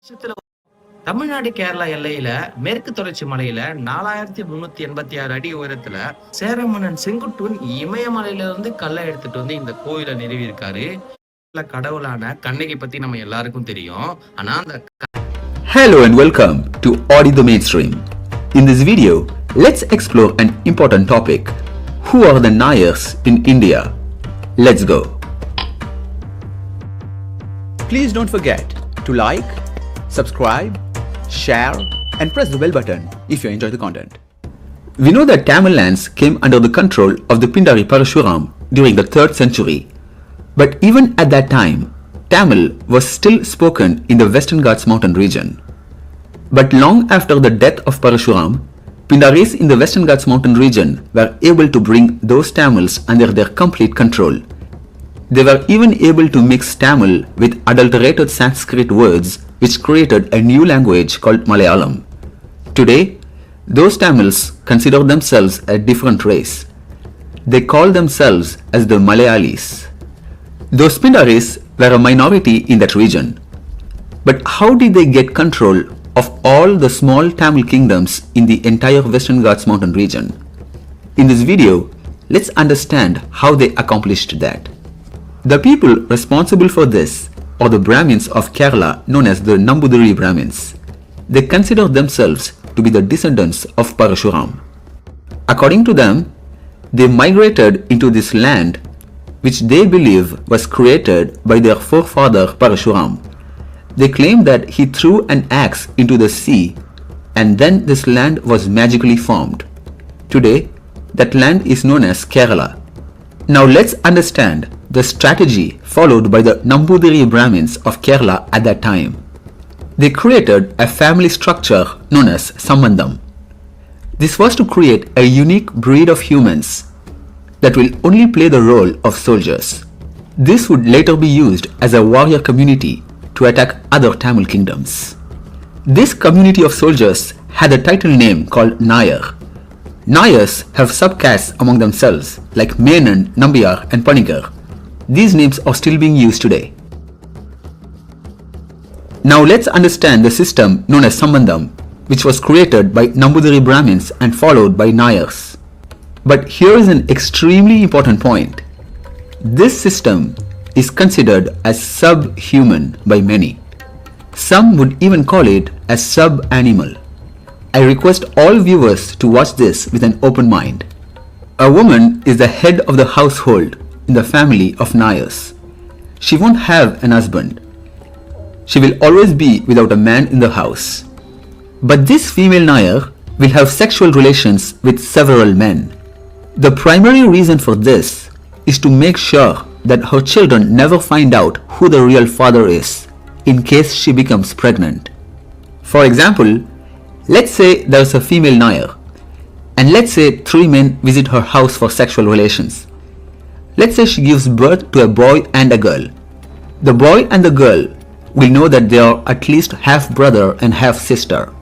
வருஷத்துல தமிழ்நாடு கேரளா எல்லையில மேற்கு தொடர்ச்சி மலையில 4386 அடி உயரத்துல சேர மன்னன் செங்குட்டுவன் இமயமலையில இருந்து கல்லை எடுத்துட்டு வந்து இந்த கோயிலை நிறுவி இருக்காரு. கடவுளான கண்ணகி பத்தி நம்ம எல்லாருக்கும் தெரியும். ஆனா அந்த Hello and welcome to Audi the Mainstream. In this video, let's explore an important topic. Who are the Nairs in India? Let's go. Please don't forget to like, subscribe, share and press the bell button if you enjoy the content. We know that Tamil lands came under the control of the Pindari Parashuram during the 3rd century. But even at that time, Tamil was still spoken in the Western Ghats mountain region. But long after the death of Parashuram, Pindaris in the Western Ghats mountain region were able to bring those Tamils under their complete control. They were even able to mix Tamil with adulterated Sanskrit words which created a new language called Malayalam. Today, those Tamils consider themselves a different race. They call themselves as the Malayalis. Those Pindaris were a minority in that region. But how did they get control of all the small Tamil kingdoms in the entire Western Ghats mountain region? In this video, let's understand how they accomplished that. The people responsible for this are the Brahmins of Kerala known as the Nambudiri Brahmins. They consider themselves to be the descendants of Parashuram. According to them, they migrated into this land which they believe was created by their forefather Parashuram. They claim that he threw an axe into the sea and then this land was magically formed. Today, that land is known as Kerala. Now let's understand the strategy followed by the Nambudiri Brahmins of Kerala at that time. They created a family structure known as Sambandham. This was to create a unique breed of humans that will only play the role of soldiers. This would later be used as a warrior community to attack other Tamil kingdoms. This community of soldiers had a title name called Nair. Nairs have subcastes among themselves like Menon, Nambiyar and Panikkar. These names are still being used today. Now let's understand the system known as Sambandham, which was created by Nambudiri Brahmins and followed by Nairs. But here is an extremely important point. This system is considered as subhuman by many. Some would even call it as sub-animal. I request all viewers to watch this with an open mind. A woman is the head of the household in the family of Nairs. She won't have an husband. She will always be without a man in the house. But this female Nair will have sexual relations with several men. The primary reason for this is to make sure that her children never find out who the real father is in case she becomes pregnant. For example, let's say there's a female Nair and let's say 3 men visit her house for sexual relations. Let's say she gives birth to a boy and a girl. The boy and the girl will know that they are at least half brother and half sister.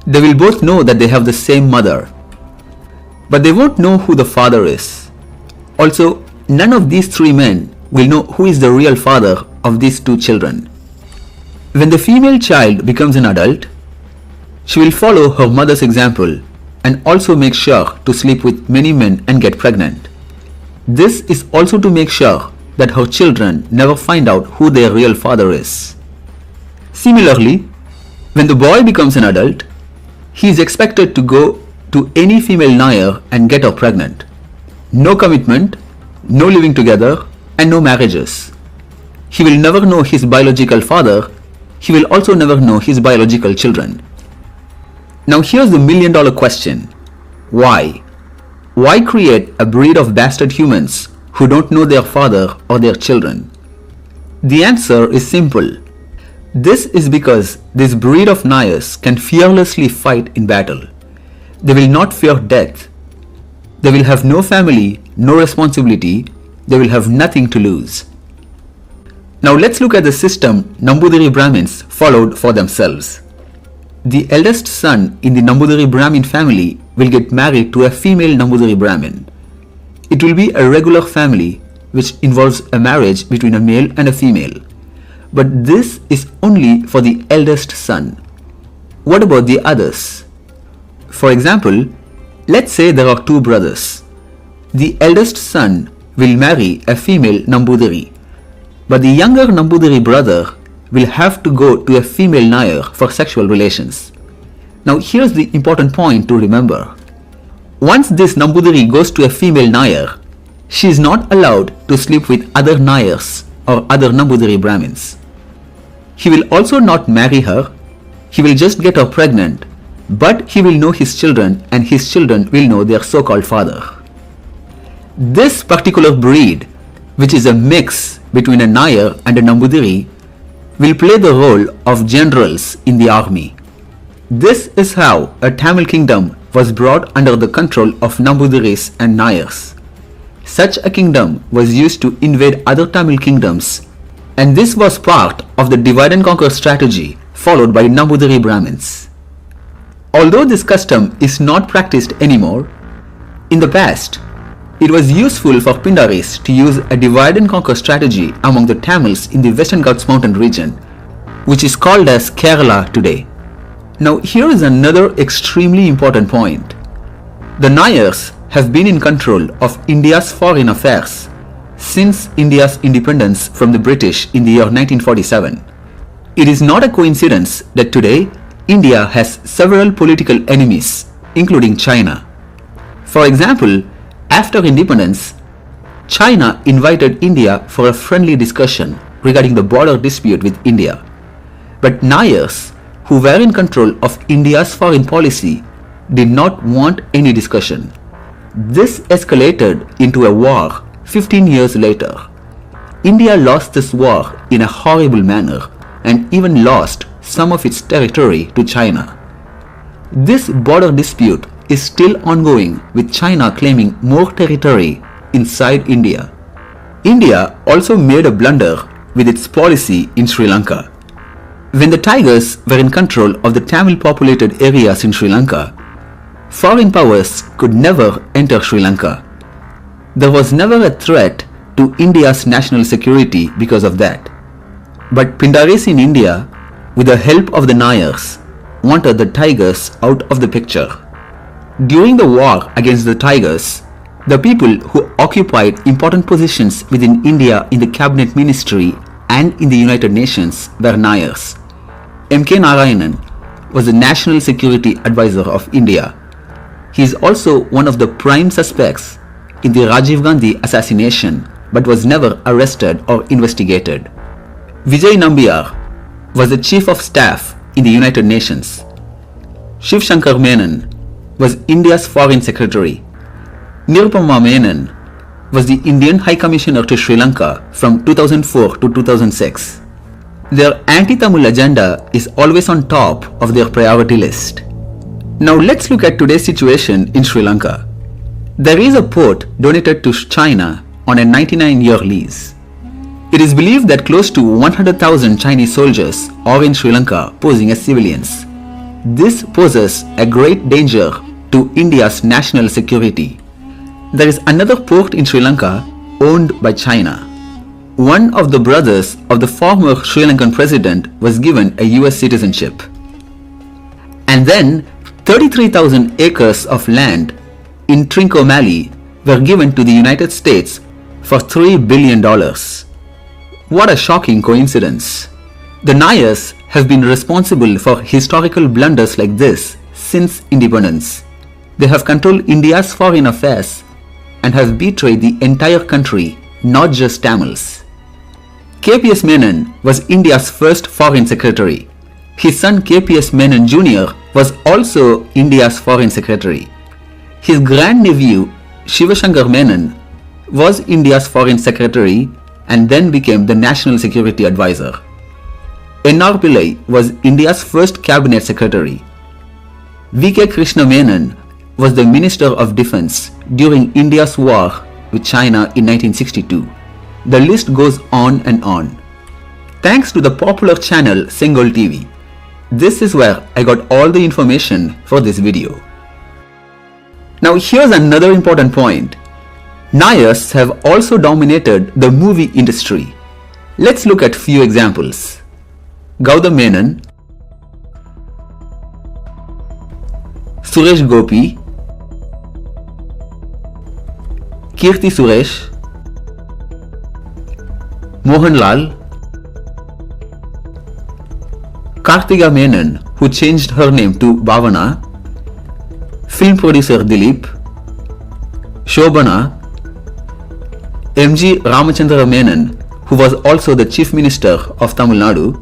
They will both know that they have the same mother. But they won't know who the father is. Also, none of these 3 men will know who is the real father of these 2 children. When the female child becomes an adult, she will follow her mother's example and also make sure to sleep with many men and get pregnant. This is also to make sure that her children never find out who their real father is. Similarly, when the boy becomes an adult, he is expected to go to any female Nair and get her pregnant. No commitment, no living together and no marriages. He will never know his biological father. He will also never know his biological children. Now here's the $1 million question. Why? Why create a breed of bastard humans who don't know their father or their children? The answer is simple. This is because this breed of Nairs can fearlessly fight in battle. They will not fear death. They will have no family, no responsibility. They will have nothing to lose. Now let's look at the system Nambudiri Brahmins followed for themselves. The eldest son in the Nambudiri Brahmin family will get married to a female Nambudiri Brahmin. It will be a regular family which involves a marriage between a male and a female. But this is only for the eldest son. What about the others? For example, let's say there are two brothers. The eldest son will marry a female Nambudiri, but the younger Nambudiri brother will have to go to a female Nair for sexual relations. Now here's the important point to remember. Once this Nambudiri goes to a female Nair, she is not allowed to sleep with other Nairs or other Nambudiri Brahmins. He will also not marry her. He will just get her pregnant, but he will know his children and his children will know their so-called father. This particular breed, which is a mix between a Nair and a Nambudiri, will play the role of generals in the army. This is how a Tamil kingdom was brought under the control of Nambudiris and Nairs. Such a kingdom was used to invade other Tamil kingdoms, and this was part of the divide and conquer strategy followed by Nambudiri Brahmins. Although this custom is not practiced anymore, in the past, it was useful for Pindaris to use a divide and conquer strategy among the Tamils in the Western Ghats mountain region, which is called as Kerala today. Now here is another extremely important point. The Nairs have been in control of India's foreign affairs since India's independence from the British in the year 1947. It is not a coincidence that today India has several political enemies, including China. For example, after independence, China invited India for a friendly discussion regarding the border dispute with India. But Nairs, who were in control of India's foreign policy, did not want any discussion. This escalated into a war 15 years later. India lost this war in a horrible manner and even lost some of its territory to China. This border dispute is still ongoing, with China claiming more territory inside India. India also made a blunder with its policy in Sri Lanka. When the Tigers were in control of the Tamil populated areas in Sri Lanka, foreign powers could never enter Sri Lanka. There was never a threat to India's national security because of that. But Pindaris in India, with the help of the Nairs, wanted the Tigers out of the picture. During the war against the Tigers, the people who occupied important positions within India in the cabinet ministry and in the United Nations were Nairs. M.K. Narayanan was the National Security Advisor of India. He is also one of the prime suspects in the Rajiv Gandhi assassination, but was never arrested or investigated. Vijay Nambiar was the Chief of Staff in the United Nations. Shiv Shankar Menon was India's Foreign Secretary. Nirupama Menon was the Indian High Commissioner to Sri Lanka from 2004 to 2006. Their anti-Tamil agenda is always on top of their priority list. Now let's look at today's situation in Sri Lanka. There is a port donated to China on a 99-year lease. It is believed that close to 100,000 Chinese soldiers are in Sri Lanka posing as civilians. This poses a great danger to India's national security. There is another port in Sri Lanka owned by China. One of the brothers of the former Sri Lankan president was given a US citizenship. And then 33,000 acres of land in Trincomalee were given to the United States for $3 billion. What a shocking coincidence. The Nairs have been responsible for historical blunders like this since independence. They have controlled India's foreign affairs and have betrayed the entire country, not just Tamils. KPS Menon was India's first foreign secretary. His son KPS Menon Jr. was also India's foreign secretary. His grandnephew Shiva Shankar Menon was India's foreign secretary and then became the national security advisor. N.R. Pillai was India's first cabinet secretary. V.K. Krishna Menon was the Minister of Defense during India's war with China in 1962. The list goes on and on. Thanks to the popular channel Sengol TV. This is where I got all the information for this video. Now here's another important point. Nairs have also dominated the movie industry. Let's look at few examples. Gautam Menon, Suresh Gopi, Kirti Suresh, Mohan Lal, Kartika Menon, who changed her name to Bhavana, film producer Dilip, Shobana, M.G. Ramachandra Menon, who was also the Chief Minister of Tamil Nadu,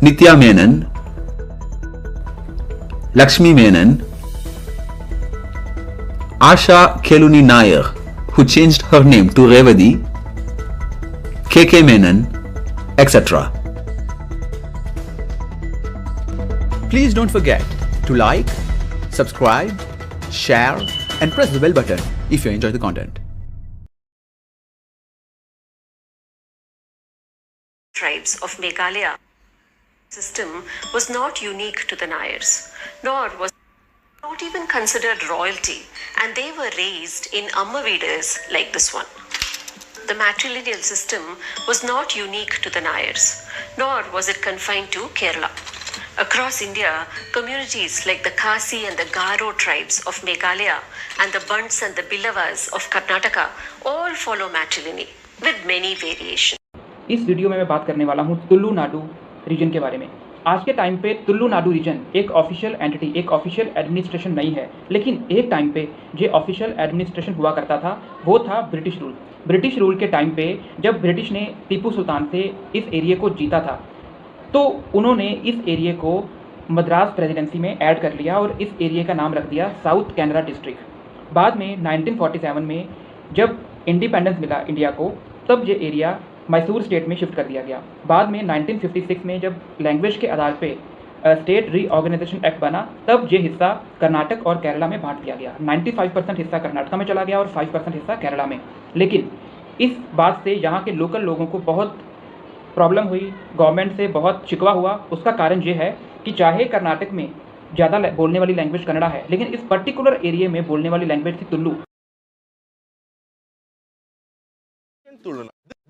Nitya Menon, Lakshmi Menon, Asha Keluni Nair, who changed her name to Revadi, KK Menon, etc. Please don't forget to like, subscribe, share and press the bell button if you enjoy the content. Tribes of Meghalaya system was not unique to the Nairs, nor was not even considered royalty, and they were raised in Ammavidas like this one. The matrilineal system was not unique to the Nairs, nor was it confined to Kerala. Across India, communities like the Khasi and the Garo tribes of Meghalaya and the Bunts and the Billavas of Karnataka all follow matrilineal with many variations. इस video में मैं बात करने वाला हूँ Tulu Nadu reason के बारे में। आज के टाइम पे तुलु नाडु रीजन एक ऑफिशियल एंटिटी, एक ऑफिशियल एडमिनिस्ट्रेशन नहीं है, लेकिन एक टाइम पे जो ऑफिशियल एडमिनिस्ट्रेशन हुआ करता था वो था ब्रिटिश रूल। ब्रिटिश रूल के टाइम पे जब ब्रिटिश ने टीपू सुल्तान से इस एरिया को जीता था तो उन्होंने इस एरिया को मद्रास प्रेसिडेंसी में ऐड कर लिया और इस एरिया का नाम रख दिया साउथ कैनरा डिस्ट्रिक्ट। बाद में 1947 में जब इंडिपेंडेंस मिला इंडिया को तब ये एरिया मैसूर स्टेट में शिफ्ट कर दिया गया। बाद में 1956 में जब लैंग्वेज के आधार पे स्टेट रीऑर्गेनाइजेशन एक्ट बना तब ये हिस्सा कर्नाटक और केरला में बांट दिया गया। 95% हिस्सा कर्नाटक में चला गया और 5% हिस्सा केरला में। लेकिन इस बात से यहाँ के लोकल लोगों को बहुत प्रॉब्लम हुई, गवर्नमेंट से बहुत शिकवा हुआ। उसका कारण ये है कि चाहे कर्नाटक में ज़्यादा बोलने वाली लैंग्वेज कन्नड़ा है, लेकिन इस पर्टिकुलर एरिया में बोलने वाली लैंग्वेज थी Tulu.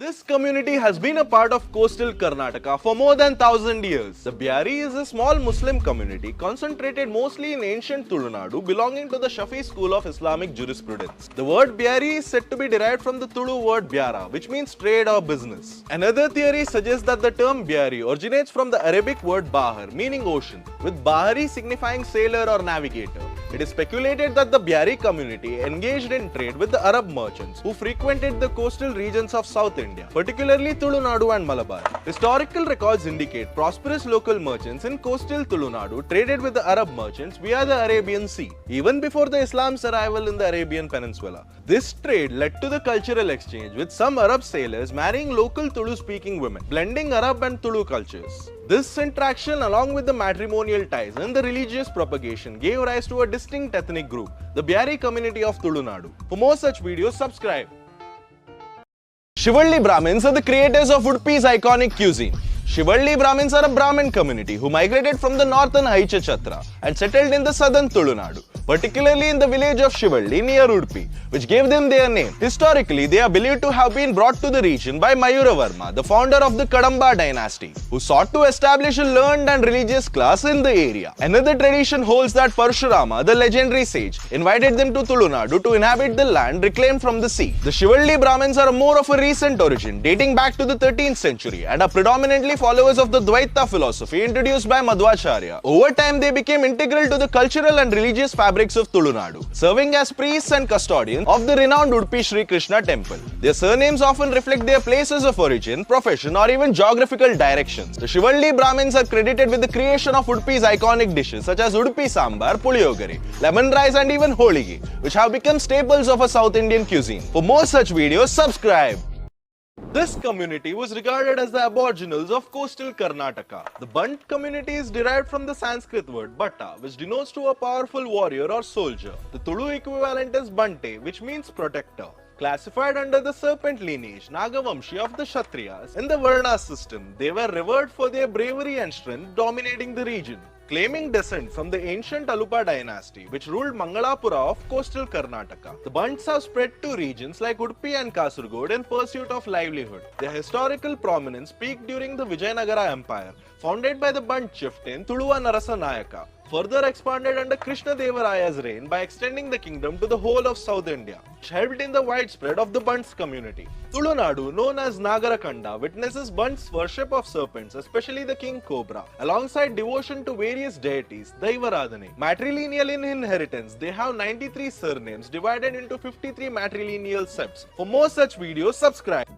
This community has been a part of coastal Karnataka for more than 1000 years. The Byari is a small Muslim community concentrated mostly in ancient Tulunadu belonging to the Shafi school of Islamic jurisprudence. The word Byari is said to be derived from the Tulu word Byara, which means trade or business. Another theory suggests that the term Byari originates from the Arabic word Bahar, meaning ocean, with Bahari signifying sailor or navigator. It is speculated that the Byari community engaged in trade with the Arab merchants who frequented the coastal regions of South India, particularly Tulunadu and Malabar. Historical records indicate prosperous local merchants in coastal Tulunadu traded with the Arab merchants via the Arabian Sea, even before the Islam's arrival in the Arabian Peninsula. This trade led to the cultural exchange, with some Arab sailors marrying local Tulu-speaking women, blending Arab and Tulu cultures. This interaction, along with the matrimonial ties and the religious propagation, gave rise to a distinct ethnic group, the Byari community of Tulunadu. For more such videos, subscribe. Shivalli Brahmins are the creators of Udupi's iconic cuisine. Shivalli Brahmins are a Brahmin community who migrated from the northern Aicha Chatra and settled in the southern Tulunadu, particularly in the village of Shivalli near Udupi, which gave them their name. Historically, they are believed to have been brought to the region by Mayuravarma, the founder of the Kadamba dynasty, who sought to establish a learned and religious class in the area. Another tradition holds that Parshurama, the legendary sage, invited them to Tulunadu to inhabit the land reclaimed from the sea. The Shivalli Brahmins are more of a recent origin, dating back to the 13th century, and are predominantly followers of the Dvaita philosophy introduced by Madhvacharya. Over time, they became integral to the cultural and religious fabrics of Tulunadu, serving as priests and custodians of the renowned Udupi Sri Krishna temple. Their surnames often reflect their places of origin, profession, or even geographical directions. The Shivalli Brahmins are credited with the creation of Udupi's iconic dishes such as Udupi Sambar, Puliyogare, lemon rice, and even Holigi, which have become staples of a South Indian cuisine. For more such videos, subscribe. This community was regarded as the aboriginals of coastal Karnataka. The Bunt community is derived from the Sanskrit word Bhatta, which denotes to a powerful warrior or soldier. The Tulu equivalent is Bante, which means protector. Classified under the serpent lineage, Nagavamshi of the Kshatriyas, in the Varna system, they were revered for their bravery and strength dominating the region. claiming descent from the ancient Alupa dynasty, which ruled Mangalapura of coastal Karnataka. The Bunts have spread to regions like Udupi and Kasaragod in pursuit of livelihood. Their historical prominence peaked during the Vijayanagara Empire, founded by the Bunt chieftain Tuluva Narasa Nayaka, further expanded under Krishna Devaraya's reign by extending the kingdom to the whole of South India, which helped in the widespread of the Bunts community. Tulunadu, known as Nagarakanda, witnesses Bunts' worship of serpents, especially the king cobra, alongside devotion to various deities, Daivaradhane. Matrilineal in inheritance, they have 93 surnames divided into 53 matrilineal septs. For more such videos, subscribe.